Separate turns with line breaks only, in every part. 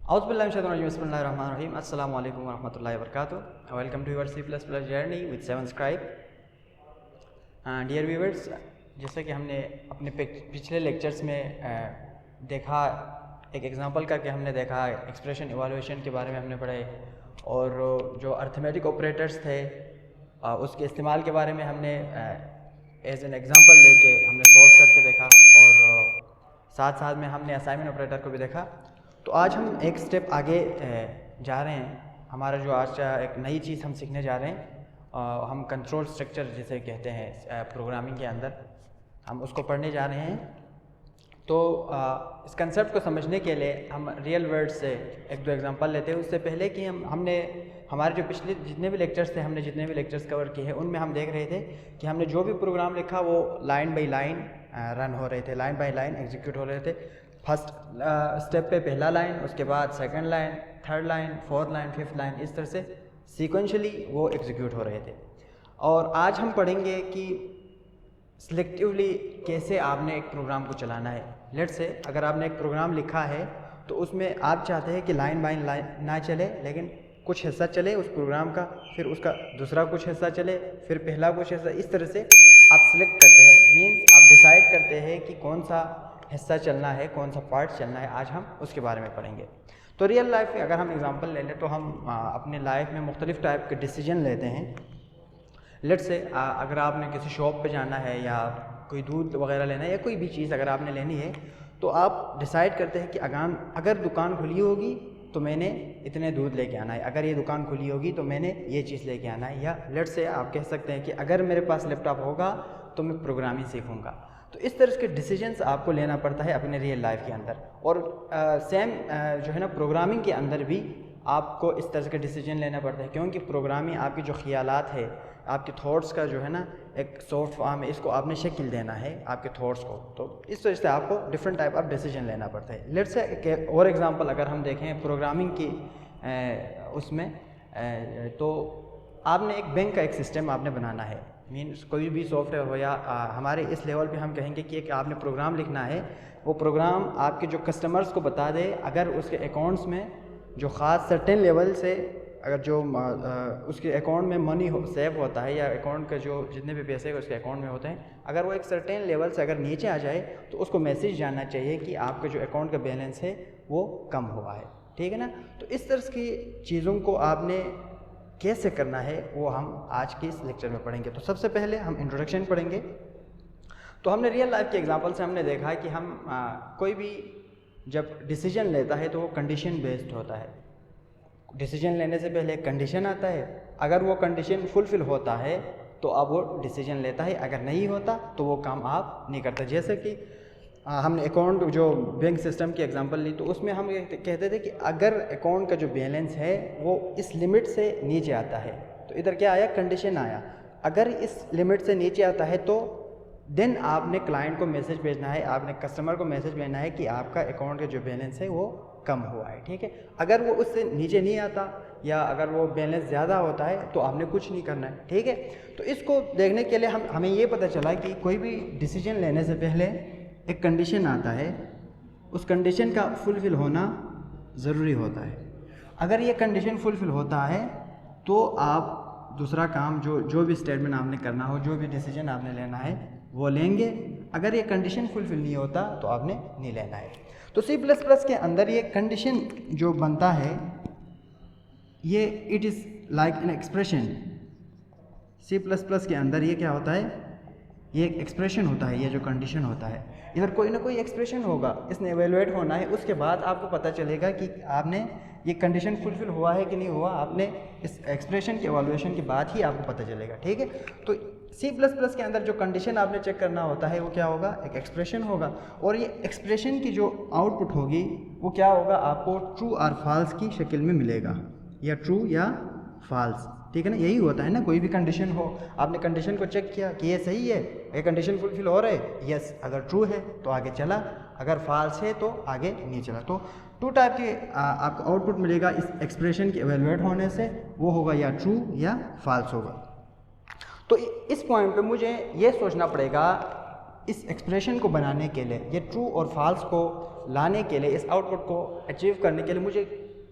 Bismillahirrahmanirrahim. Assalamu alaikum warahmatullahi wabarakatuh. Welcome to your C++ journey with 7 Scribe. Dear viewers, जैसा कि हमने अपने पिछले लेक्चर्स में देखा, एक एग्जांपल करके हमने देखा, एक्सप्रेशन इवैल्यूएशन के बारे में हमने पढ़े और जो अर्थमेटिक ऑपरेटर्स थे उसके इस्तेमाल के बारे में हमने एज एन एग्जांपल लेके हमने सॉल्व करके देखा और साथ साथ में हमने असाइनमेंट ऑपरेटर को भी देखा। तो आज हम एक स्टेप आगे जा रहे हैं। हमारा जो आज एक नई चीज़ हम सीखने जा रहे हैं, हम कंट्रोल स्ट्रक्चर जिसे कहते हैं प्रोग्रामिंग के अंदर, हम उसको पढ़ने जा रहे हैं। तो इस कंसेप्ट को समझने के लिए हम रियल वर्ल्ड से एक दो एग्जांपल लेते हैं। उससे पहले कि हमने हमारे जो पिछले जितने भी लेक्चर्स थे, हमने जितने भी लेक्चर्स कवर किए हैं, उनमें हम देख रहे थे कि हमने जो भी प्रोग्राम लिखा वो लाइन बाई लाइन रन हो रहे थे, लाइन बाई लाइन एग्जीक्यूट हो रहे थे। फर्स्ट स्टेप पे पहला लाइन, उसके बाद second line, third line, fourth line, fifth line, इस तरह से सीक्वेंशली वो एग्जीक्यूट हो रहे थे। और आज हम पढ़ेंगे कि सिलेक्टिवली कैसे आपने एक प्रोग्राम को चलाना है। लेट्स से अगर आपने एक प्रोग्राम लिखा है तो उसमें आप चाहते हैं कि लाइन बाय लाइन ना चले, लेकिन कुछ हिस्सा चले उस प्रोग्राम का, फिर उसका दूसरा कुछ हिस्सा चले, फिर पहला कुछ हिस्सा, इस तरह से आप सिलेक्ट करते हैं। मीन्स आप डिसाइड करते हैं कि कौन सा हिस्सा चलना है, कौन सा पार्ट चलना है। आज हम उसके बारे में पढ़ेंगे। तो रियल लाइफ में अगर हम एग्जांपल ले लें तो हम अपने लाइफ में मुख्तलिफ टाइप के डिसीजन लेते हैं। लेट्स से अगर आपने किसी शॉप पे जाना है या कोई दूध वगैरह लेना है या कोई भी चीज़ अगर आपने लेनी है तो आप डिसाइड करते हैं कि अगर दुकान खुली होगी तो मैंने इतने दूध लेके आना है, अगर ये दुकान खुली होगी तो मैंने ये चीज़ लेके आना है। या लेट्स से आप कह सकते हैं कि अगर मेरे पास लैपटॉप होगा तो मैं प्रोग्रामिंग सीखूँगा। तो इस तरह के डिसीजंस आपको लेना पड़ता है अपने रियल लाइफ के अंदर। और सेम जो है ना, प्रोग्रामिंग के अंदर भी आपको इस तरह के डिसीजन लेना पड़ता है, क्योंकि प्रोग्रामिंग आपकी जो ख्यालात है, आपके थॉट्स का जो है ना एक सॉफ्ट फॉर्म है, इसको आपने शक्ल देना है आपके थॉट्स को। तो इस वजह से आपको डिफरेंट टाइप ऑफ डिसीजन लेना पड़ता है। लेट्स से एक और एग्जांपल अगर हम देखें प्रोग्रामिंग की उसमें, तो आपने एक बैंक का एक सिस्टम आपने बनाना है। मीन्स कोई भी सॉफ्टवेयर हो या हमारे इस लेवल पे हम कहेंगे कि एक आपने प्रोग्राम लिखना है, वो प्रोग्राम आपके जो कस्टमर्स को बता दे अगर उसके अकाउंट्स में जो ख़ास सर्टेन लेवल से अगर जो उसके अकाउंट में मनी सेव होता है या अकाउंट का जो जितने भी पैसे उसके अकाउंट में होते हैं, अगर वो एक सर्टेन लेवल से अगर नीचे आ जाए तो उसको मैसेज जाना चाहिए कि आपका जो अकाउंट का बैलेंस है वो कम हुआ है। ठीक है ना। तो इस तरह की चीज़ों को आपने कैसे करना है वो हम आज के इस लेक्चर में पढ़ेंगे। तो सबसे पहले हम इंट्रोडक्शन पढ़ेंगे। तो हमने रियल लाइफ के एग्जांपल से हमने देखा है कि हम कोई भी जब डिसीजन लेता है तो वो कंडीशन बेस्ड होता है। डिसीजन लेने से पहले एक कंडीशन आता है, अगर वो कंडीशन फुलफिल होता है तो अब वो डिसीजन लेता है, अगर नहीं होता तो वो काम आप नहीं करते। जैसे कि हमने अकाउंट जो बैंक सिस्टम की एग्जांपल ली, तो उसमें हम कहते थे कि अगर अकाउंट का जो बैलेंस है वो इस लिमिट से नीचे आता है, तो इधर क्या आया, कंडीशन आया, अगर इस लिमिट से नीचे आता है तो देन आपने क्लाइंट को मैसेज भेजना है, आपने कस्टमर को मैसेज भेजना है कि आपका अकाउंट का जो बैलेंस है वो कम हुआ है। ठीक है। अगर वो उससे नीचे नहीं आता या अगर वो बैलेंस ज़्यादा होता है तो आपने कुछ नहीं करना है। ठीक है। तो इसको देखने के लिए हमें ये पता चला कि कोई भी डिसीजन लेने से पहले एक कंडीशन आता है, उस कंडीशन का फुलफिल होना ज़रूरी होता है। अगर ये कंडीशन फुलफिल होता है तो आप दूसरा काम जो भी स्टेटमेंट आपने करना हो, जो भी डिसीजन आपने लेना है वो लेंगे। अगर ये कंडीशन फुलफिल नहीं होता तो आपने नहीं लेना है। तो C++ के अंदर ये कंडीशन जो बनता है ये it is like an expression. C++ के अंदर ये क्या होता है, ये एक एक्सप्रेशन होता है, ये जो कंडीशन होता है, इधर कोई ना कोई एक्सप्रेशन होगा, इसने एवेलुएट होना है, उसके बाद आपको पता चलेगा कि आपने ये कंडीशन फुलफिल हुआ है कि नहीं हुआ। आपने इस एक्सप्रेशन के एवेलुएशन के बाद ही आपको पता चलेगा। ठीक है। तो C++ के अंदर जो कंडीशन आपने चेक करना होता है वो क्या होगा, एक एक्सप्रेशन होगा, और ये एक्सप्रेशन की जो आउटपुट होगी वो क्या होगा, आपको ट्रू और फॉल्स की शक्ल में मिलेगा, या ट्रू या फॉल्स। ठीक है ना। यही होता है ना, कोई भी कंडीशन हो, आपने कंडीशन को चेक किया कि ये सही है, ये कंडीशन फुलफिल हो रहा है, यस, अगर ट्रू है तो आगे चला, अगर फॉल्स है तो आगे नहीं चला। तो टू टाइप के आपको आउटपुट मिलेगा इस एक्सप्रेशन के एवेलुएट होने से, वो होगा या ट्रू या फॉल्स होगा। तो इस पॉइंट पे मुझे ये सोचना पड़ेगा इस एक्सप्रेशन को बनाने के लिए, ये ट्रू और फॉल्स को लाने के लिए, इस आउटपुट को अचीव करने के लिए मुझे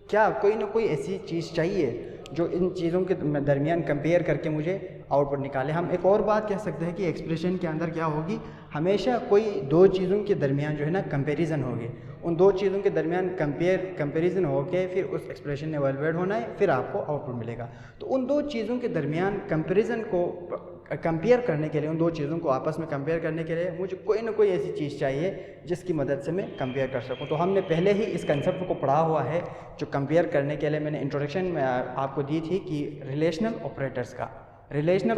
क्या कोई ना कोई ऐसी चीज़ चाहिए जो इन चीज़ों के दरमियान कंपेयर करके मुझे आउटपुट निकाले। हम एक और बात कह सकते हैं कि एक्सप्रेशन के अंदर क्या होगी, हमेशा कोई दो चीज़ों के दरमियान जो है ना कंपैरिजन होगी। उन दो चीज़ों के दरमियान कंपैरिजन होके फिर उस एक्सप्रेशन में इवैल्यूएट होना है, फिर आपको आउटपुट मिलेगा। तो उन दो चीज़ों के दरमियान कंपैरिजन को कंपेयर करने के लिए, उन दो चीज़ों को आपस में कंपेयर करने के लिए मुझे कोई ना कोई ऐसी चीज़ चाहिए जिसकी मदद से मैं कंपेयर कर सकूं। तो हमने पहले ही इस कंसेप्ट को पढ़ा हुआ है, जो कंपेयर करने के लिए मैंने इंट्रोडक्शन में आपको दी थी कि रिलेशनल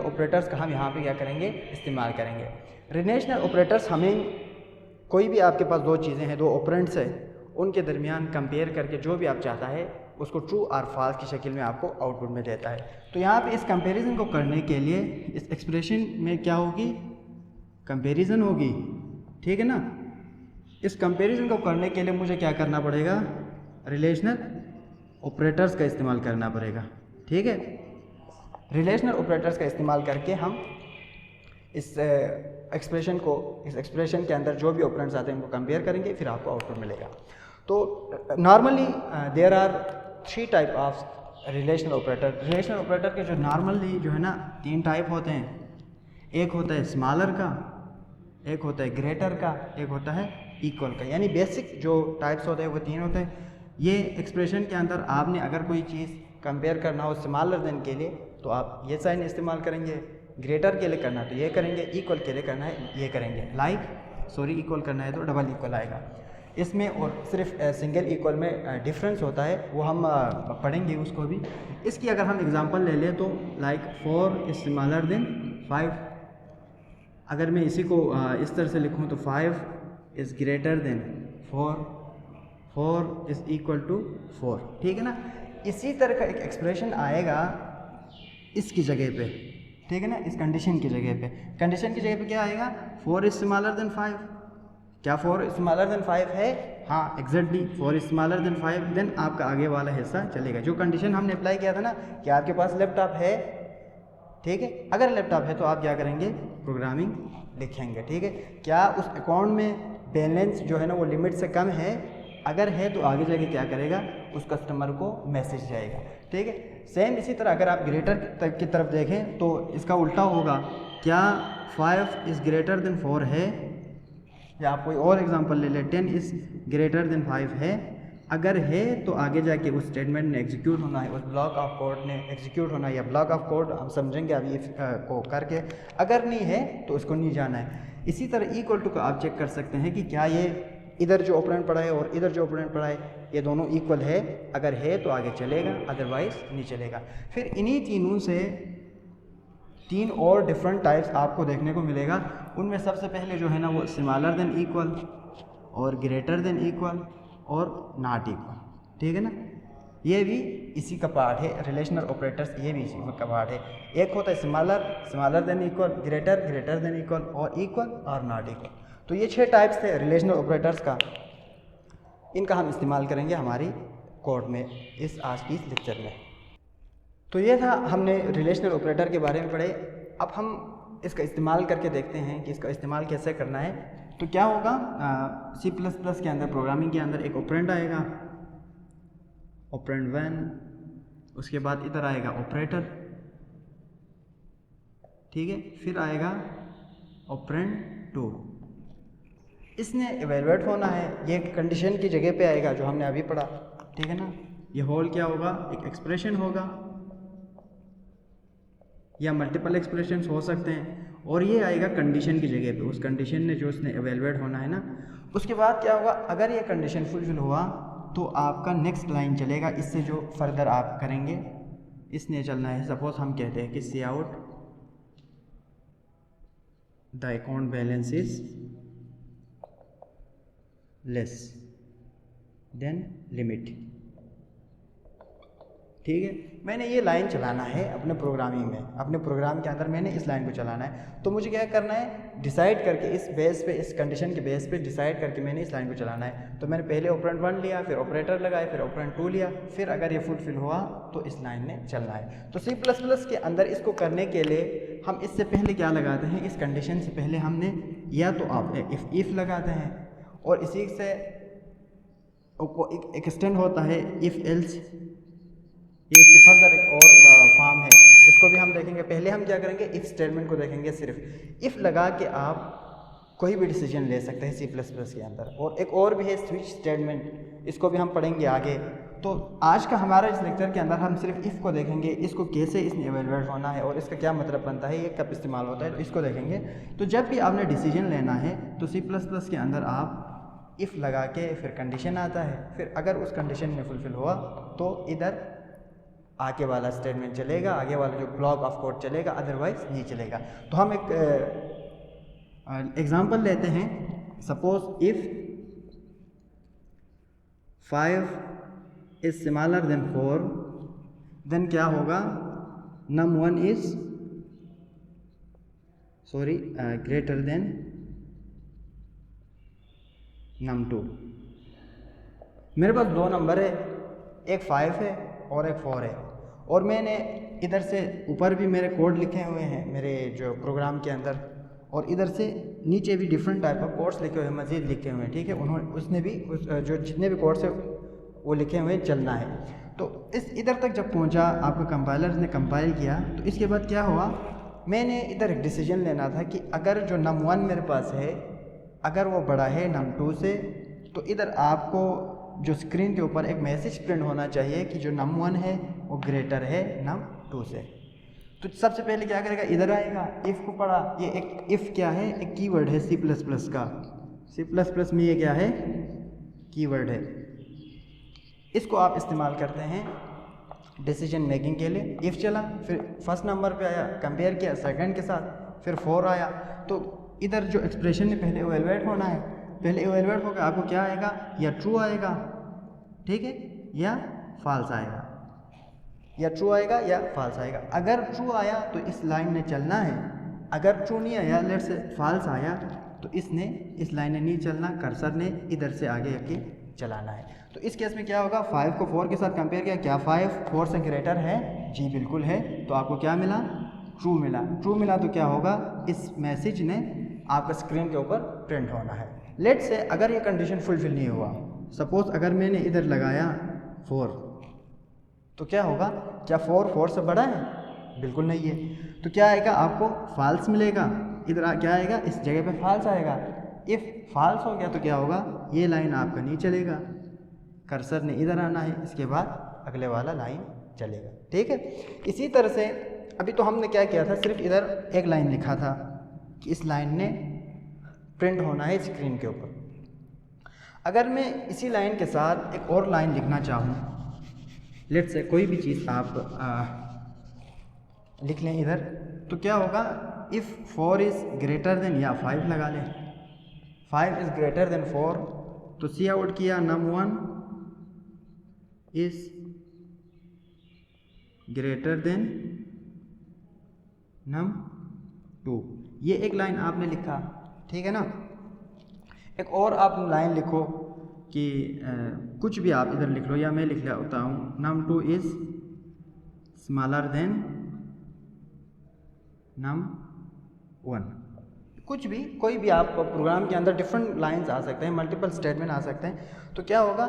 ऑपरेटर्स का हम यहाँ पे क्या करेंगे, इस्तेमाल करेंगे। रिलेशनल ऑपरेटर्स हमें कोई भी आपके पास दो चीज़ें हैं, दो ऑपरेंड्स है, उनके दरमियान कंपेयर करके जो भी आप चाहता है उसको ट्रू और फॉल्स की शक्ल में आपको आउटपुट में देता है। तो यहाँ पे इस कंपैरिजन को करने के लिए इस एक्सप्रेशन में क्या होगी, कंपैरिजन होगी, ठीक है ना। इस कंपैरिजन को करने के लिए मुझे क्या करना पड़ेगा, रिलेशनल ऑपरेटर्स का इस्तेमाल करना पड़ेगा, ठीक है। रिलेशनल ऑपरेटर्स का इस्तेमाल करके हम इस एक्सप्रेशन के अंदर जो भी ऑपरेंड्स आते हैं उनको कंपेयर करेंगे, फिर आपको आउटपुट मिलेगा। तो normally there are 3 type of relational operator के जो नॉर्मली जो है ना 3 टाइप होते हैं। एक होता है स्मॉलर का, एक होता है ग्रेटर का, एक होता है इक्वल का। यानी बेसिक जो टाइप्स होते हैं वो 3 होते हैं। ये एक्सप्रेशन के अंदर आपने अगर कोई चीज़ कंपेयर करना हो स्मॉलर देन के लिए तो आप ये साइन इस्तेमाल करेंगे, ग्रेटर के लिए करना है तो ये करेंगे, इक्वल के लिए करना है ये करेंगे। इक्वल करना है तो डबल इक्वल आएगा इसमें। और सिर्फ सिंगल इक्वल में डिफरेंस होता है, वो हम पढ़ेंगे उसको भी। इसकी अगर हम एग्जांपल ले लें तो 4 इज स्मॉलर देन 5। अगर मैं इसी को इस तरह से लिखूं तो 5 is greater than 4 is equal to 4, ठीक है ना। इसी तरह का एक एक्सप्रेशन आएगा इसकी जगह पे, ठीक है ना, इस कंडीशन की जगह पे। कंडीशन की जगह पे क्या आएगा, 4 इज स्मॉलर देन 5। क्या 4 स्मॉलर देन 5 है? हाँ एग्जैक्टली 4 स्मॉलर देन 5। देन आपका आगे वाला हिस्सा चलेगा। जो कंडीशन हमने अप्लाई किया था ना कि आपके पास लैपटॉप है, ठीक है, अगर लैपटॉप है तो आप क्या करेंगे, प्रोग्रामिंग लिखेंगे, ठीक है। क्या उस अकाउंट में बैलेंस जो है ना वो लिमिट से कम है, अगर है तो आगे जाके क्या करेगा, उस कस्टमर को मैसेज जाएगा, ठीक है। सेम इसी तरह अगर आप ग्रेटर की तरफ देखें तो इसका उल्टा होगा। क्या 5 इज़ ग्रेटर देन 4 है, या आप कोई और एग्जांपल ले लें, 10 इज़ ग्रेटर देन 5 है। अगर है तो आगे जाके उस स्टेटमेंट ने एग्जीक्यूट होना है, उस ब्लॉक ऑफ कोड ने एग्जीक्यूट होना है, या ब्लॉक ऑफ कोड हम समझेंगे अभी इफ को करके। अगर नहीं है तो उसको नहीं जाना है। इसी तरह इक्वल टू का आप चेक कर सकते हैं कि क्या ये इधर जो ऑपरेंड पड़ा है और इधर जो ऑपरेंड पड़ा है ये दोनों इक्वल है। अगर है तो आगे चलेगा, अदरवाइज नहीं चलेगा। फिर इन्हीं तीनों से 3 और डिफरेंट टाइप्स आपको देखने को मिलेगा। उनमें सबसे पहले जो है ना वो स्मॉलर देन इक्वल और ग्रेटर देन इक्वल और नॉट इक्वल, ठीक है ना। ये भी इसी का पार्ट है, रिलेशनल ऑपरेटर्स ये भी इसी का पार्ट है। एक होता है smaller than equal, greater than equal और इक्वल और नॉट इक्वल। तो ये 6 टाइप्स थे रिलेशनल ऑपरेटर्स का। इनका हम इस्तेमाल करेंगे हमारी कोड में इस आज की इस लेक्चर में। तो ये था, हमने रिलेशनल ऑपरेटर के बारे में पढ़े। अब हम इसका इस्तेमाल करके देखते हैं कि इसका इस्तेमाल कैसे करना है। तो क्या होगा, C++ के अंदर प्रोग्रामिंग के अंदर एक ऑपरेंड आएगा, ऑपरेंड 1, उसके बाद इधर आएगा ऑपरेटर, ठीक है, फिर आएगा ऑपरेंड 2। इसने इवैल्यूएट होना है, ये कंडीशन की जगह पे आएगा जो हमने अभी पढ़ा, ठीक है ना। ये होल क्या होगा, एक एक्सप्रेशन होगा या मल्टीपल एक्सप्रेशंस हो सकते हैं, और ये आएगा कंडीशन की जगह पे, उस कंडीशन ने जो इसने इवैल्यूएट होना है ना। उसके बाद क्या होगा, अगर ये कंडीशन फुलफिल हुआ तो आपका नेक्स्ट लाइन चलेगा, इससे जो फर्दर आप करेंगे इसने चलना है। सपोज हम कहते हैं कि see out the account balance is less than limit, ठीक है। मैंने ये लाइन चलाना है अपने प्रोग्रामिंग में, अपने प्रोग्राम के अंदर मैंने इस लाइन को चलाना है। तो मुझे क्या करना है, डिसाइड करके इस बेस पे, इस कंडीशन के बेस पे डिसाइड करके मैंने इस लाइन को चलाना है। तो मैंने पहले ऑपरेंड 1 लिया, फिर ऑपरेटर लगाए, फिर ऑपरेंड 2 लिया, फिर अगर ये फुलफिल हुआ तो इस लाइन ने चलना है। तो C++ के अंदर इसको करने के लिए हम इससे पहले क्या लगाते हैं, इस कंडीशन से पहले हमने या तो आप इफ़ लगाते हैं और इसी से एक्सटेंड होता है इफ़ एल्स, ये इसकी फर्दर एक और फॉर्म है, इसको भी हम देखेंगे। पहले हम क्या करेंगे, इफ़ स्टेटमेंट को देखेंगे। सिर्फ इफ़ लगा के आप कोई भी डिसीजन ले सकते हैं C++ के अंदर। और एक और भी है स्विच स्टेटमेंट, इसको भी हम पढ़ेंगे आगे। तो आज का हमारा इस लेक्चर के अंदर हम सिर्फ इफ़ को देखेंगे, इसको कैसे इसमें एवेलुएट होना है और इसका क्या मतलब बनता है, ये कब इस्तेमाल होता है, तो इसको देखेंगे। तो जब भी आपने डिसीजन लेना है तो C++ के अंदर आप इफ़ लगा के फिर कंडीशन आता है, फिर अगर उस कंडीशन में फुलफ़िल हुआ तो इधर आगे वाला स्टेटमेंट चलेगा, आगे वाला जो ब्लॉक ऑफ कोड चलेगा, अदरवाइज नहीं चलेगा। तो हम एक एग्जाम्पल लेते हैं। Suppose if 5 is smaller than 4, then क्या होगा, num1 is greater than num2। मेरे पास दो नंबर है, एक 5 है और एक 4 है, और मैंने इधर से ऊपर भी मेरे कोड लिखे हुए हैं मेरे जो प्रोग्राम के अंदर, और इधर से नीचे भी डिफरेंट टाइप ऑफ कोड्स लिखे हुए हैं, मज़ीद लिखे हुए हैं। ठीक है, उसने भी जो जितने भी कोड्स है वो लिखे हुए चलना है। तो इस इधर तक जब पहुंचा, आपका कंपाइलर ने कंपाइल किया, तो इसके बाद क्या हुआ, मैंने इधर एक डिसीजन लेना था कि अगर जो num1 मेरे पास है अगर वो बड़ा है num2 से, तो इधर आपको जो स्क्रीन के ऊपर एक मैसेज प्रिंट होना चाहिए कि जो num1 है वो ग्रेटर है num2 से। तो सबसे पहले क्या करेगा, इधर आएगा, इफ़ को पढ़ा, ये एक इफ़ क्या है, एक कीवर्ड है C++ का। C++ में ये क्या है, कीवर्ड है। इसको आप इस्तेमाल करते हैं डिसीजन मेकिंग के लिए। इफ़ चला, फिर फर्स्ट नंबर पे आया, कंपेयर किया सेकंड के साथ, फिर 4 आया, तो इधर जो एक्सप्रेशन है पहले इवैल्यूएट होना है। पहले इवैल्यूएट होकर आपको क्या आएगा, या ट्रू आएगा, ठीक है, या फॉल्स आएगा, या ट्रू आएगा या फॉल्स आएगा। अगर ट्रू आया तो इस लाइन में चलना है, अगर ट्रू नहीं आया, लेट से फॉल्स आया, तो इसने इस लाइन में नहीं चलना, कर्सर ने इधर से आगे आके चलाना है। तो इस केस में क्या होगा, 5 को 4 के साथ कंपेयर किया, क्या 5 4 से ग्रेटर है, जी बिल्कुल है, तो आपको क्या मिला, ट्रू मिला। ट्रू मिला तो क्या होगा, इस मैसेज ने आपका स्क्रीन के ऊपर प्रिंट होना है। लेट से अगर ये कंडीशन फुलफिल नहीं हुआ, सपोज अगर मैंने इधर लगाया 4, तो क्या होगा, क्या 4 से बड़ा है, बिल्कुल नहीं है, तो क्या आएगा, आपको फॉल्स मिलेगा। इधर क्या आएगा, इस जगह पे फॉल्स आएगा। इफ़ फॉल्स हो गया तो क्या होगा, ये लाइन आपका नहीं चलेगा, कर्सर ने इधर आना है, इसके बाद अगले वाला लाइन चलेगा। ठीक है, इसी तरह से अभी तो हमने क्या किया था, सिर्फ इधर एक लाइन लिखा था कि इस लाइन ने प्रिंट होना है स्क्रीन के ऊपर। अगर मैं इसी लाइन के साथ एक और लाइन लिखना चाहूँ, लेट से कोई भी चीज़ आप लिख लें इधर, तो क्या होगा, इफ़ 4 इज़ ग्रेटर देन, या 5 लगा लें, 5 इज़ ग्रेटर देन 4, तो सी आउट किया num1 is greater then num2। ये एक लाइन आपने लिखा, ठीक है ना। एक और आप लाइन लिखो कि कुछ भी आप इधर लिख लो, या मैं लिख लेता हूँ num2 is smaller then num1। कुछ भी, कोई भी आप प्रोग्राम के अंदर डिफरेंट लाइंस आ सकते हैं, मल्टीपल स्टेटमेंट आ सकते हैं। तो क्या होगा,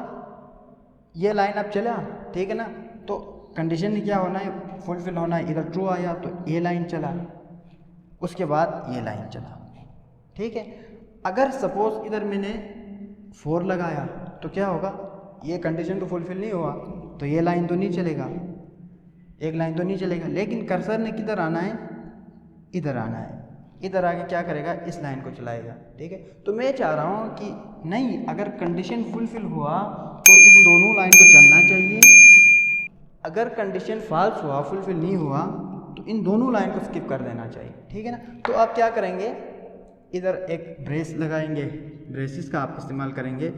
ये लाइन अब चला, ठीक है ना, तो कंडीशन क्या होना है, फुलफिल होना है। इधर ट्रू आया तो ये लाइन चला, उसके बाद ये लाइन चला, ठीक है। अगर सपोज इधर मैंने 4 लगाया तो क्या होगा, ये कंडीशन तो फुलफिल नहीं हुआ, तो ये लाइन तो नहीं चलेगा, एक लाइन तो नहीं चलेगा। लेकिन कर्सर ने किधर आना है, इधर आना है, इधर आके क्या करेगा, इस लाइन को चलाएगा, ठीक है। तो मैं चाह रहा हूँ कि नहीं, अगर कंडीशन फुलफिल हुआ तो इन दोनों लाइन को चलना चाहिए, अगर कंडीशन फॉल्स हुआ, फुलफिल नहीं हुआ, तो इन दोनों लाइन को स्किप कर देना चाहिए, ठीक है ना। तो आप क्या करेंगे, इधर एक ब्रेस लगाएंगे, ब्रेसिस का आप इस्तेमाल करेंगे,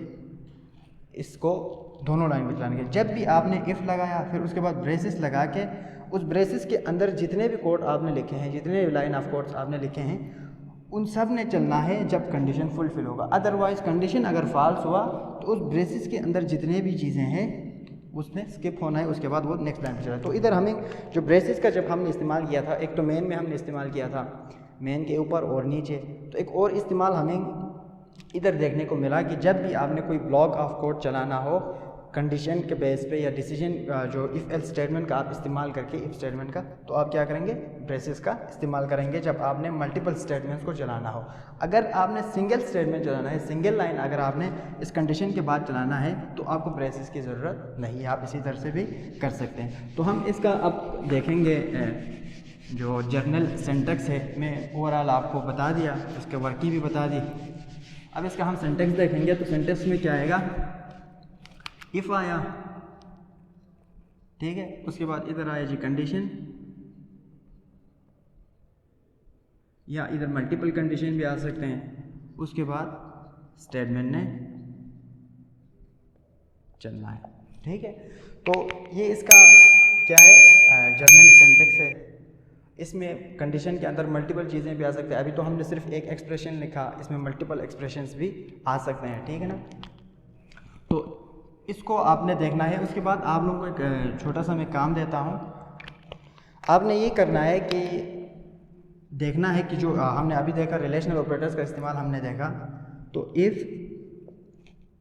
इसको दोनों लाइन को चलाएंगे। जब भी आपने इफ़ लगाया, फिर उसके बाद ब्रेसिस लगा के उस ब्रेसिस के अंदर जितने भी कोड आपने लिखे हैं, जितने भी लाइन ऑफ कोड्स आपने लिखे हैं, उन सब ने चलना है जब कंडीशन फुलफिल होगा। अदरवाइज़ कंडीशन अगर फॉल्स हुआ तो उस ब्रेसिस के अंदर जितने भी चीज़ें हैं उसने स्किप होना है, उसके बाद वो नेक्स्ट लाइन पर चला। तो इधर हमें जो ब्रेसिस का जब हमने इस्तेमाल किया था, एक तो मेन में हमने इस्तेमाल किया था, मेन के ऊपर और नीचे, तो एक और इस्तेमाल हमें इधर देखने को मिला कि जब भी आपने कोई ब्लॉक ऑफ कोड चलाना हो कंडीशन के बेस पे या डिसीजन जो इफ़ एल्स स्टेटमेंट का आप इस्तेमाल करके इफ़ स्टेटमेंट का, तो आप क्या करेंगे, ब्रेसेस का इस्तेमाल करेंगे जब आपने मल्टीपल स्टेटमेंट्स को चलाना हो। अगर आपने सिंगल स्टेटमेंट चलाना है, सिंगल लाइन अगर आपने इस कंडीशन के बाद चलाना है तो आपको ब्रेसेस की ज़रूरत नहीं है, आप इसी तरह से भी कर सकते हैं। तो हम इसका अब देखेंगे जो जर्नल सिंटैक्स है, मैं ओवरऑल आपको बता दिया, इसके वर्किंग भी बता दी। अब इसका हम सिंटैक्स देखेंगे तो सिंटैक्स में क्या आएगा, इफ़ आया, ठीक है, उसके बाद इधर आया जी कंडीशन, या इधर मल्टीपल कंडीशन भी आ सकते हैं, उसके बाद स्टेटमेंट ने चलना है, ठीक है। तो ये इसका क्या है, जर्नल सिंटैक्स है। इसमें कंडीशन के अंदर मल्टीपल चीज़ें भी आ सकती हैं। अभी तो हमने सिर्फ एक एक्सप्रेशन लिखा, इसमें मल्टीपल एक्सप्रेशंस भी आ सकते हैं, ठीक है ना। तो इसको आपने देखना है। उसके बाद आप लोगों को एक छोटा सा मैं काम देता हूँ, आपने ये करना है कि देखना है कि जो हमने अभी देखा रिलेशनल ऑपरेटर्स का इस्तेमाल हमने देखा, तो इफ़,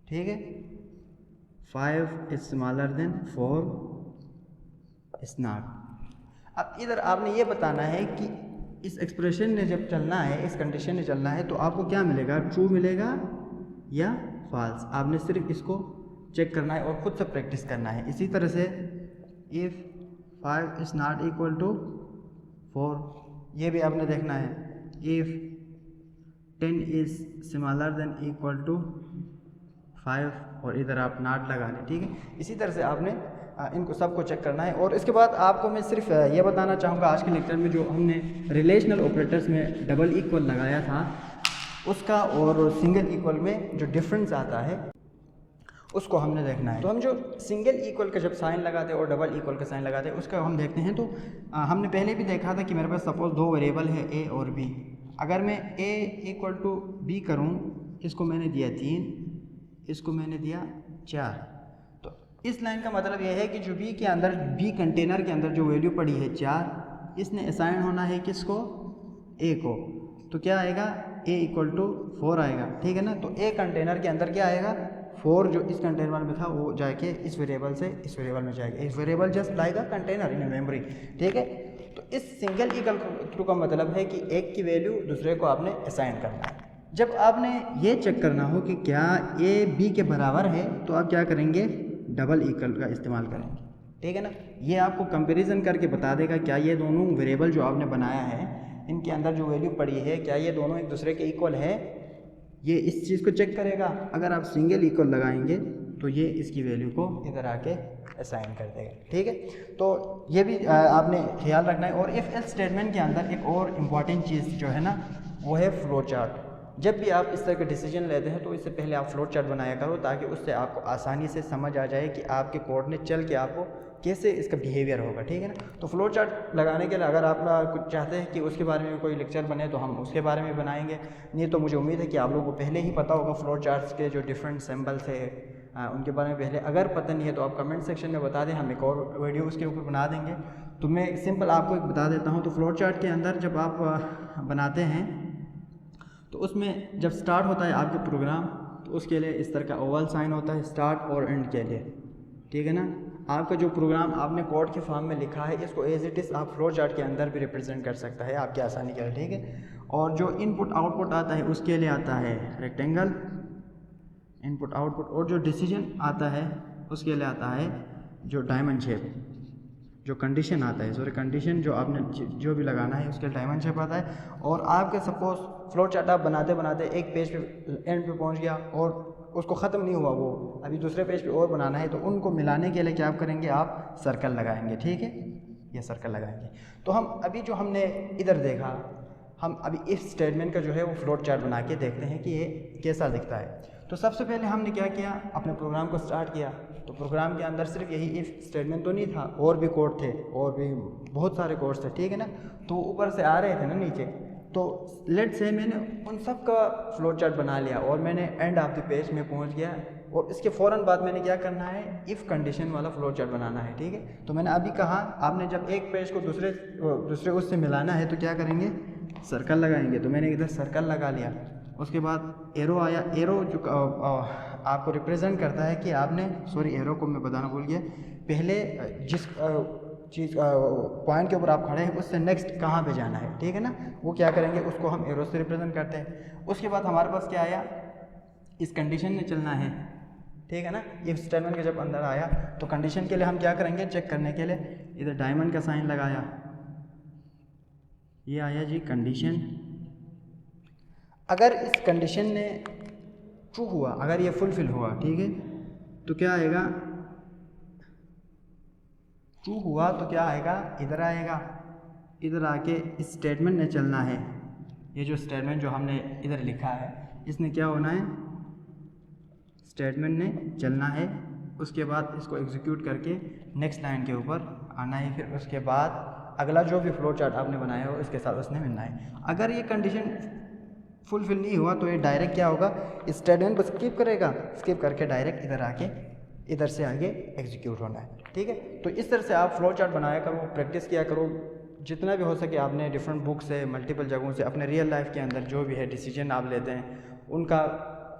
ठीक है, 5 is smaller than 4 is not. अब इधर आपने ये बताना है कि इस एक्सप्रेशन ने जब चलना है, इस कंडीशन ने चलना है, तो आपको क्या मिलेगा, ट्रू मिलेगा या फॉल्स। आपने सिर्फ इसको चेक करना है और ख़ुद से प्रैक्टिस करना है। इसी तरह से if 5 is not equal to 4, ये भी आपने देखना है। If 10 is smaller than equal to 5, और इधर आप नॉट लगा लें, ठीक है। इसी तरह से आपने इनको सबको चेक करना है। और इसके बाद आपको मैं सिर्फ ये बताना चाहूँगा, आज के लेक्चर में जो हमने रिलेशनल ऑपरेटर्स में डबल इक्वल लगाया था, उसका और सिंगल इक्वल में जो डिफरेंस आता है उसको हमने देखना है। तो हम जो सिंगल इक्वल का जब साइन लगाते हैं और डबल इक्वल का साइन लगाते हैं, उसका हम देखते हैं। तो हमने पहले भी देखा था कि मेरे पास सपोज़ दो वेरिएबल है ए और बी। अगर मैं ए इक्वल टू बी करूँ, इसको मैंने दिया 3, इसको मैंने दिया 4, तो इस लाइन का मतलब यह है कि जो बी के अंदर, बी कंटेनर के अंदर जो वैल्यू पड़ी है 4, इसने असाइन होना है किसको, ए को। तो क्या आएगा, ए इक्वल टू 4 आएगा, ठीक है ना। तो ए कंटेनर के अंदर क्या आएगा, 4 जो इस कंटेनर में था वो जाके इस वेरिएबल से इस वेरिएबल में जाएगा। इस variable just like a container in memory, ठीक है। तो इस सिंगल इक्वल टू का मतलब है कि एक की वैल्यू दूसरे को आपने असाइन करना है। जब आपने ये चेक करना हो कि क्या ए बी के बराबर है, तो आप क्या करेंगे, डबल इक्वल का इस्तेमाल करेंगे, ठीक है ना। ये आपको कंपैरिजन करके बता देगा क्या ये दोनों वेरिएबल जो आपने बनाया है, इनके अंदर जो वैल्यू पड़ी है, क्या ये दोनों एक दूसरे के इक्वल है। ये इस चीज़ को चेक करेगा। अगर आप सिंगल इक्वल लगाएंगे तो ये इसकी वैल्यू को इधर आके असाइन कर देगा, ठीक है। तो ये भी आपने ख्याल रखना है। और इफ़ एल्स स्टेटमेंट के अंदर एक और इम्पॉर्टेंट चीज़ जो है ना, वो है फ्लो चार्ट। जब भी आप इस तरह के डिसीजन लेते हैं तो इससे पहले आप फ्लो चार्ट बनाया करो, ताकि उससे आपको आसानी से समझ आ जाए कि आपके कोड में चल के आपको कैसे इसका बिहेवियर होगा, ठीक है ना। तो फ्लो चार्ट लगाने के लिए अगर आप कुछ चाहते हैं कि उसके बारे में कोई लेक्चर बने, तो हम उसके बारे में बनाएंगे। नहीं तो मुझे उम्मीद है कि आप लोगों को पहले ही पता होगा फ्लो चार्ट्स के जो डिफरेंट सिंबल्स है उनके बारे में पहले। अगर पता नहीं है तो आप कमेंट सेक्शन में बता दें, हम एक और वीडियो उसके ऊपर बना देंगे। तो मैं सिंपल आपको एक बता देता हूँ। तो फ्लो चार्ट के अंदर जब आप बनाते हैं तो उसमें जब स्टार्ट होता है आपके प्रोग्राम, तो उसके लिए इस तरह का ओवल साइन होता है स्टार्ट और एंड के लिए, ठीक है ना। आपका जो प्रोग्राम आपने कोड के फॉर्म में लिखा है, इसको एज इट इज़ आप फ्लो चार्ट के अंदर भी रिप्रेजेंट कर सकता है आपकी आसानी के लिए, ठीक है। और जो इनपुट आउटपुट आता है उसके लिए आता है रेक्टेंगल, इनपुट आउटपुट। और जो डिसीजन आता है उसके लिए आता है जो डायमंड शेप। जो कंडीशन आता है, सॉरी कंडीशन जो आपने जो भी लगाना है उसके डायमंड शेप आता है। और आपके सपोज फ्लो चार्ट आप बनाते बनाते एक पेज पे एंड पे पहुंच गया और उसको ख़त्म नहीं हुआ, वो अभी दूसरे पेज पे और बनाना है, तो उनको मिलाने के लिए क्या आप करेंगे, आप सर्कल लगाएंगे, ठीक है, ये सर्कल लगाएंगे। तो हम अभी जो हमने इधर देखा, हम अभी इस स्टेटमेंट का जो है वो फ्लो चार्ट बना के देखते हैं कि ये कैसा दिखता है। तो सबसे पहले हमने क्या किया, अपने प्रोग्राम को स्टार्ट किया। तो प्रोग्राम के अंदर सिर्फ यही इफ़ स्टेटमेंट तो नहीं था, और भी कोड थे, और भी बहुत सारे कोड्स थे, ठीक है ना। तो ऊपर से आ रहे थे ना नीचे। तो लेट से मैंने उन सब का फ्लो चार्ट बना लिया और मैंने एंड ऑफ द पेज में पहुंच गया। और इसके फ़ौरन बाद मैंने क्या करना है, इफ़ कंडीशन वाला फ्लो चार्ट बनाना है, ठीक है। तो मैंने अभी कहा, आपने जब एक पेज को दूसरे उससे मिलाना है तो क्या करेंगे, सर्कल लगाएंगे। तो मैंने इधर सर्कल लगा लिया उसके बाद एरो आया। एरो जो आपको रिप्रेजेंट करता है कि आपने, सॉरी एरो को मैं बताना भूल गया, पहले जिस चीज़ पॉइंट के ऊपर आप खड़े हैं उससे नेक्स्ट कहाँ पे जाना है, ठीक है ना, वो क्या करेंगे, उसको हम एरो से रिप्रेजेंट करते हैं। उसके बाद हमारे पास क्या आया, इस कंडीशन में चलना है, ठीक है ना। इफ स्टेटमेंट के जब अंदर आया तो कंडीशन के लिए हम क्या करेंगे, चेक करने के लिए इधर डायमंड का साइन लगाया, ये आया जी कंडीशन। अगर इस कंडीशन ने ट्रू हुआ, अगर ये फुलफिल हुआ, ठीक है, तो क्या आएगा, ट्रू हुआ तो क्या आएगा, इधर आएगा, इधर आके इस स्टेटमेंट ने चलना है। ये जो स्टेटमेंट जो हमने इधर लिखा है इसने क्या होना है, स्टेटमेंट ने चलना है। उसके बाद इसको एग्जीक्यूट करके नेक्स्ट लाइन के ऊपर आना है। फिर उसके बाद अगला जो भी फ्लो चार्ट आपने बनाया हो इसके साथ उसने मिलना है। अगर ये कंडीशन फुलफिल नहीं हुआ तो ये डायरेक्ट क्या होगा, इस स्टेटमेंट को स्किप करेगा, स्किप करके डायरेक्ट इधर आके इधर से आगे एग्जीक्यूट होना है, ठीक है। तो इस तरह से आप फ्लो चार्ट बनाया करो, प्रैक्टिस किया करो, जितना भी हो सके आपने डिफरेंट बुक से, मल्टीपल जगहों से, अपने रियल लाइफ के अंदर जो भी है डिसीजन आप लेते हैं उनका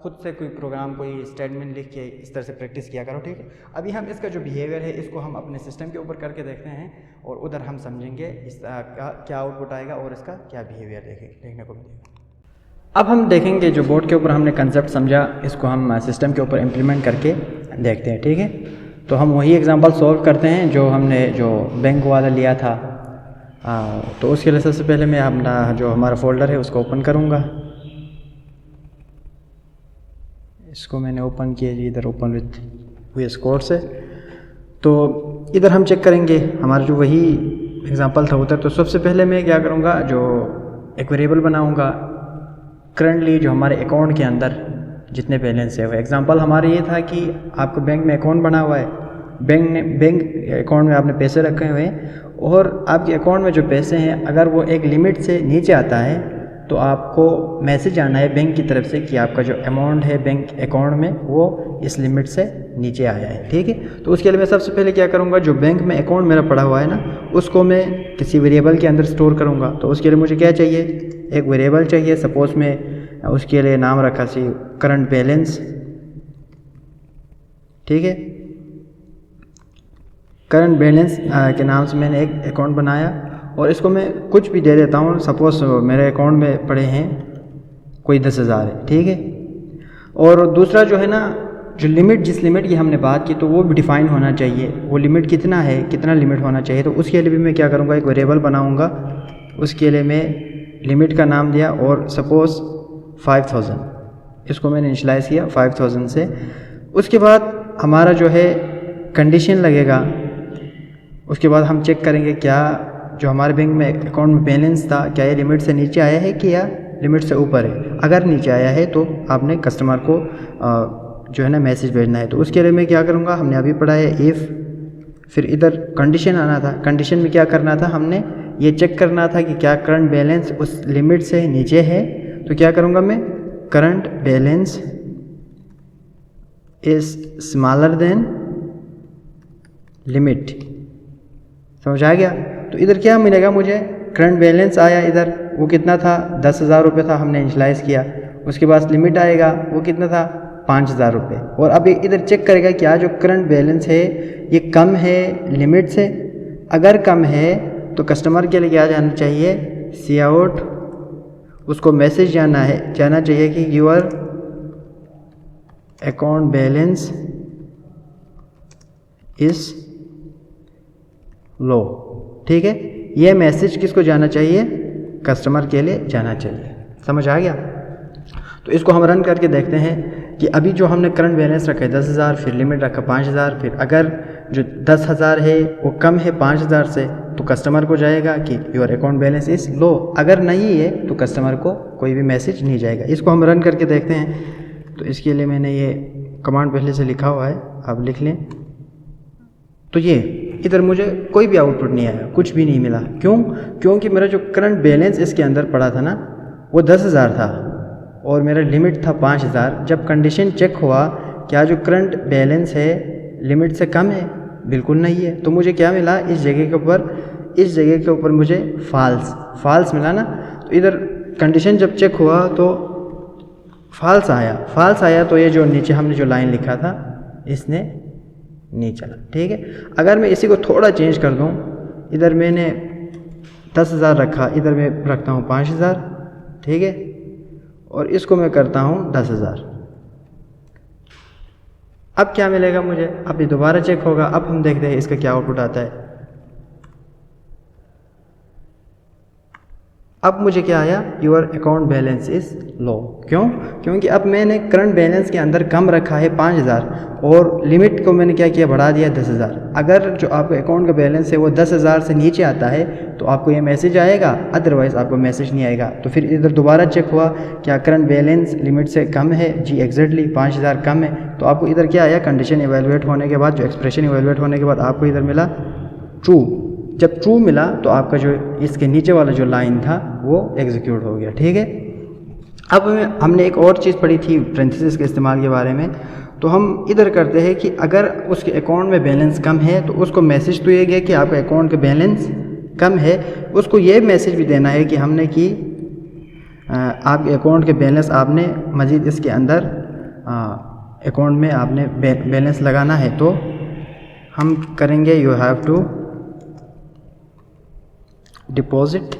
खुद से कोई प्रोग्राम, कोई स्टेटमेंट लिख के इस तरह से प्रैक्टिस किया करो, ठीक है। अभी हम इसका जो बिहेवियर है इसको हम अपने सिस्टम के ऊपर करके देखते हैं और उधर हम समझेंगे इसका क्या आउटपुट आएगा और इसका क्या बिहेवियर देखने को मिलेगा। अब हम देखेंगे जो बोर्ड के ऊपर हमने कंसेप्ट समझा इसको हम सिस्टम के ऊपर इम्प्लीमेंट करके देखते हैं, ठीक है। तो हम वही एग्जांपल सॉल्व करते हैं जो हमने जो बैंक वाला लिया था। तो उसके लिए सबसे पहले मैं अपना जो हमारा फोल्डर है उसको ओपन करूँगा। इसको मैंने ओपन किया जी, इधर ओपन विथ VS कोड से। तो इधर हम चेक करेंगे हमारा जो वही एग्जांपल था उधर। तो सबसे पहले मैं क्या करूँगा, जो एक वेरिएबल बनाऊँगा करंटली जो हमारे अकाउंट के अंदर जितने बैलेंस है। वो एग्जांपल हमारा ये था कि आपको बैंक में अकाउंट बना हुआ है, बैंक अकाउंट में आपने पैसे रखे हुए हैं और आपके अकाउंट में जो पैसे हैं अगर वो एक लिमिट से नीचे आता है तो आपको मैसेज आना है बैंक की तरफ से कि आपका जो अमाउंट है बैंक अकाउंट में वो इस लिमिट से नीचे आया है, ठीक है। तो उसके लिए मैं सबसे पहले क्या करूँगा, जो बैंक में अकाउंट मेरा पड़ा हुआ है ना उसको मैं किसी वेरिएबल के अंदर स्टोर करूँगा। तो उसके लिए मुझे क्या चाहिए, एक वेरिएबल चाहिए। सपोज़ मैं उसके लिए नाम रखा सी करंट बैलेंस, ठीक है। करंट बैलेंस के नाम से मैंने एक अकाउंट बनाया और इसको मैं कुछ भी दे देता हूँ। सपोज़ मेरे अकाउंट में पड़े हैं कोई 10,000 है, ठीक है। और दूसरा जो है ना, जो लिमिट, जिस लिमिट की हमने बात की तो वो भी डिफ़ाइन होना चाहिए। वो लिमिट कितना है, कितना लिमिट होना चाहिए। तो उसके लिए भी मैं क्या करूँगा, एक वेरिएबल बनाऊँगा। उसके लिए मैं लिमिट का नाम दिया और सपोज़ 5000, इसको मैंने इनिशियलाइज़ किया 5000 से। उसके बाद हमारा जो है कंडीशन लगेगा। उसके बाद हम चेक करेंगे क्या जो हमारे बैंक में अकाउंट में बैलेंस था क्या ये लिमिट से नीचे आया है कि या लिमिट से ऊपर है। अगर नीचे आया है तो आपने कस्टमर को जो है ना मैसेज भेजना है। तो उसके लिए मैं क्या करूँगा, हमने अभी पढ़ा है इफ़, फिर इधर कंडीशन आना था। कंडीशन में क्या करना था, हमने ये चेक करना था कि क्या करंट बैलेंस उस लिमिट से नीचे है। तो क्या करूँगा मैं, current balance is smaller then limit. समझ आ गया। तो इधर क्या मिलेगा मुझे, करंट बैलेंस आया इधर, वो कितना था 10,000 रुपये था, हमने इनिशियलाइज़ किया। उसके बाद लिमिट आएगा वो कितना था 5,000 रुपये। और अब इधर चेक करेगा क्या जो करंट बैलेंस है ये कम है लिमिट से। अगर कम है तो कस्टमर के लिए क्या जाना चाहिए, सी आउट, उसको मैसेज जाना चाहिए कि your account balance is low, ठीक है। ये मैसेज किसको जाना चाहिए, कस्टमर के लिए जाना चाहिए। समझ आ गया। तो इसको हम रन करके देखते हैं कि अभी जो हमने करंट बैलेंस रखा है 10,000, फिर लिमिट रखा 5,000, फिर अगर जो 10,000 है वो कम है 5,000 से तो कस्टमर को जाएगा कि योर अकाउंट बैलेंस इज़ लो। अगर नहीं है तो कस्टमर को कोई भी मैसेज नहीं जाएगा। इसको हम रन करके देखते हैं। तो इसके लिए मैंने ये कमांड पहले से लिखा हुआ है, आप लिख लें। तो ये इधर मुझे कोई भी आउटपुट नहीं आया, कुछ भी नहीं मिला। क्योंकि मेरा जो करंट बैलेंस इसके अंदर पड़ा था ना वो 10,000 था और मेरा लिमिट था 5,000। जब कंडीशन चेक हुआ क्या जो करंट बैलेंस है लिमिट से कम है, बिल्कुल नहीं है। तो मुझे क्या मिला, इस जगह के ऊपर मुझे फॉल्स मिला ना। तो इधर कंडीशन जब चेक हुआ तो फॉल्स आया तो ये जो नीचे हमने जो लाइन लिखा था इसने नहीं चला। ठीक है, अगर मैं इसी को थोड़ा चेंज कर दूं, इधर मैंने 10,000 रखा, इधर मैं रखता हूँ 5,000। ठीक है, और इसको मैं करता हूँ 10,000। अब क्या मिलेगा मुझे? अब ये दोबारा चेक होगा। अब हम देखते हैं इसका क्या आउटपुट आता है। अब मुझे क्या आया? योर अकाउंट बैलेंस इज़ लो। क्यों? क्योंकि अब मैंने करंट बैलेंस के अंदर कम रखा है 5,000 और लिमिट को मैंने क्या किया? बढ़ा दिया 10,000। अगर जो आपके अकाउंट का बैलेंस है वो 10,000 से नीचे आता है तो आपको ये मैसेज आएगा, अदरवाइज़ आपको मैसेज नहीं आएगा। तो फिर इधर दोबारा चेक हुआ, क्या करंट बैलेंस लिमिट से कम है? जी एग्जैक्टली 5,000 कम है। तो आपको इधर क्या आया? कंडीशन इवेलुएट होने के बाद, जो एक्सप्रेशन इवेलुएट होने के बाद आपको इधर मिला ट्रू। जब ट्रू मिला तो आपका जो इसके नीचे वाला जो लाइन था वो एग्जीक्यूट हो गया। ठीक है, अब हमने एक और चीज़ पढ़ी थी पैरेंथेसिस के इस्तेमाल के बारे में। तो हम इधर करते हैं कि अगर उसके अकाउंट में बैलेंस कम है तो उसको मैसेज तो ये गया कि आपके अकाउंट का बैलेंस कम है, उसको ये मैसेज भी देना है कि हमने कि आपके अकाउंट के बैलेंस आपने मज़ीद इसके अंदर अकाउंट में आपने बैलेंस लगाना है। तो हम करेंगे you have to deposit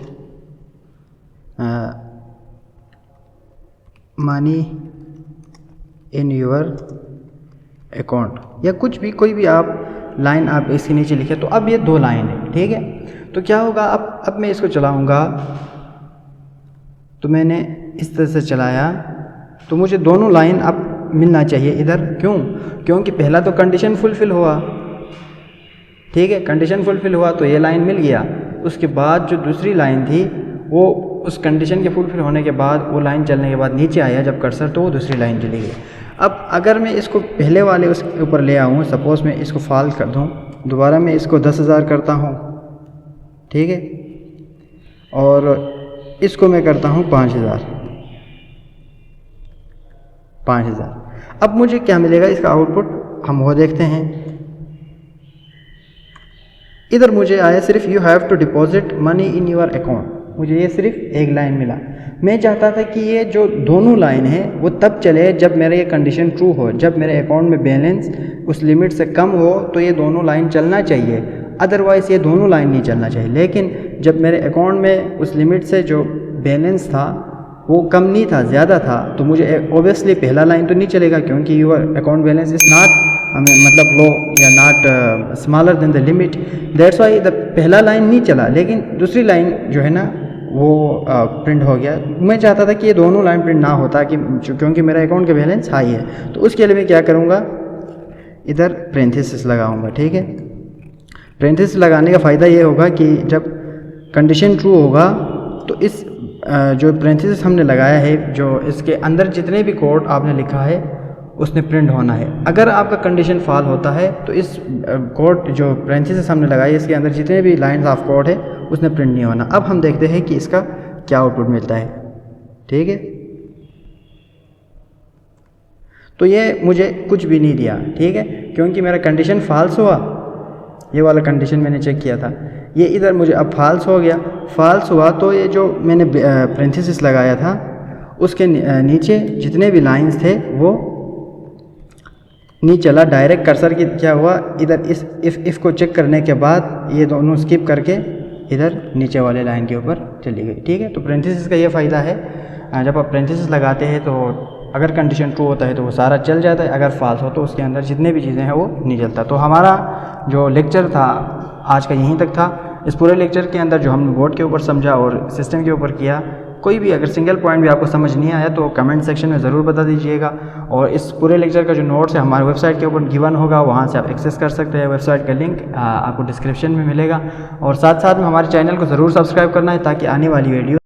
money in your account, या कुछ भी, कोई भी आप लाइन आप इसके नीचे लिखे। तो अब ये 2 लाइन है। ठीक है, तो क्या होगा? अब मैं इसको चलाऊंगा, तो मैंने इस तरह से चलाया तो मुझे दोनों लाइन अब मिलना चाहिए इधर। क्यों? क्योंकि पहला तो कंडीशन फुलफ़िल हुआ। ठीक है, कंडीशन फुलफ़िल हुआ तो ये लाइन मिल गया। उसके बाद जो दूसरी लाइन थी वो उस कंडीशन के फुलफ़िल होने के बाद, वो लाइन चलने के बाद नीचे आया जब कर्सर, तो वो दूसरी लाइन चली गई। अब अगर मैं इसको पहले वाले उसके ऊपर ले आऊँ, सपोज़ मैं इसको फॉल्स कर दूँ, दोबारा मैं इसको 10,000 करता हूँ। ठीक है, और इसको मैं करता हूँ 5,000। अब मुझे क्या मिलेगा? इसका आउटपुट हम वो देखते हैं। इधर मुझे आया सिर्फ you have to deposit money in your account, मुझे ये सिर्फ एक लाइन मिला। मैं चाहता था कि ये जो दोनों लाइन है वो तब चले जब मेरा ये कंडीशन ट्रू हो, जब मेरे अकाउंट में बैलेंस उस लिमिट से कम हो तो ये दोनों लाइन चलना चाहिए, अदरवाइज़ ये दोनों लाइन नहीं चलना चाहिए। लेकिन जब मेरे अकाउंट में उस लिमिट से जो बैलेंस था वो कम नहीं था, ज़्यादा था, तो मुझे ओबियसली पहला लाइन तो नहीं चलेगा, क्योंकि your account balance is not मतलब लो या not smaller than the limit, that's why the पहला लाइन नहीं चला। लेकिन दूसरी लाइन जो है ना वो प्रिंट हो गया। मैं चाहता था कि ये दोनों लाइन प्रिंट ना होता, कि क्योंकि मेरा अकाउंट का बैलेंस हाई है। तो उसके लिए मैं क्या करूँगा? इधर पैरेंथेसिस लगाऊंगा। ठीक है, पैरेंथेसिस लगाने का फ़ायदा ये होगा कि जब कंडीशन ट्रू होगा तो इस जो पैरेंथेसिस हमने लगाया है, जो इसके अंदर जितने भी कोड आपने लिखा है उसने प्रिंट होना है। अगर आपका कंडीशन फॉल होता है तो इस कोड जो पैरेंथेसिस हमने लगाई इसके अंदर जितने भी लाइंस ऑफ कोड है उसने प्रिंट नहीं होना। अब हम देखते हैं कि इसका क्या आउटपुट मिलता है। ठीक है, तो ये मुझे कुछ भी नहीं दिया। ठीक है, क्योंकि मेरा कंडीशन फॉल्स हुआ, ये वाला कंडीशन मैंने चेक किया था, ये इधर मुझे अब फॉल्स हो गया। फॉल्स हुआ तो ये जो मैंने पैरेंथेसिस लगाया था उसके नीचे जितने भी लाइंस थे वो नहीं चला। डायरेक्ट कर्सर की क्या हुआ, इधर इस इफ़ को चेक करने के बाद ये दोनों स्किप करके इधर नीचे वाले लाइन के ऊपर चली गई। ठीक है, तो पैरेंथेसिस का ये फ़ायदा है, जब आप पैरेंथेसिस लगाते हैं तो अगर कंडीशन ट्रू होता है तो वो सारा चल जाता है, अगर फॉल्स हो तो उसके अंदर जितने भी चीज़ें हैं वो नहीं चलता। तो हमारा जो लेक्चर था आज का यहीं तक था। इस पूरे लेक्चर के अंदर जो हमने बोर्ड के ऊपर समझा और सिस्टम के ऊपर किया, कोई भी अगर सिंगल पॉइंट भी आपको समझ नहीं आया तो कमेंट सेक्शन में ज़रूर बता दीजिएगा। और इस पूरे लेक्चर का जो नोट्स है हमारे वेबसाइट के ऊपर गिवन होगा, वहाँ से आप एक्सेस कर सकते हैं। वेबसाइट का लिंक आपको डिस्क्रिप्शन में मिलेगा। और साथ साथ में हमारे चैनल को ज़रूर सब्सक्राइब करना है ताकि आने वाली वीडियो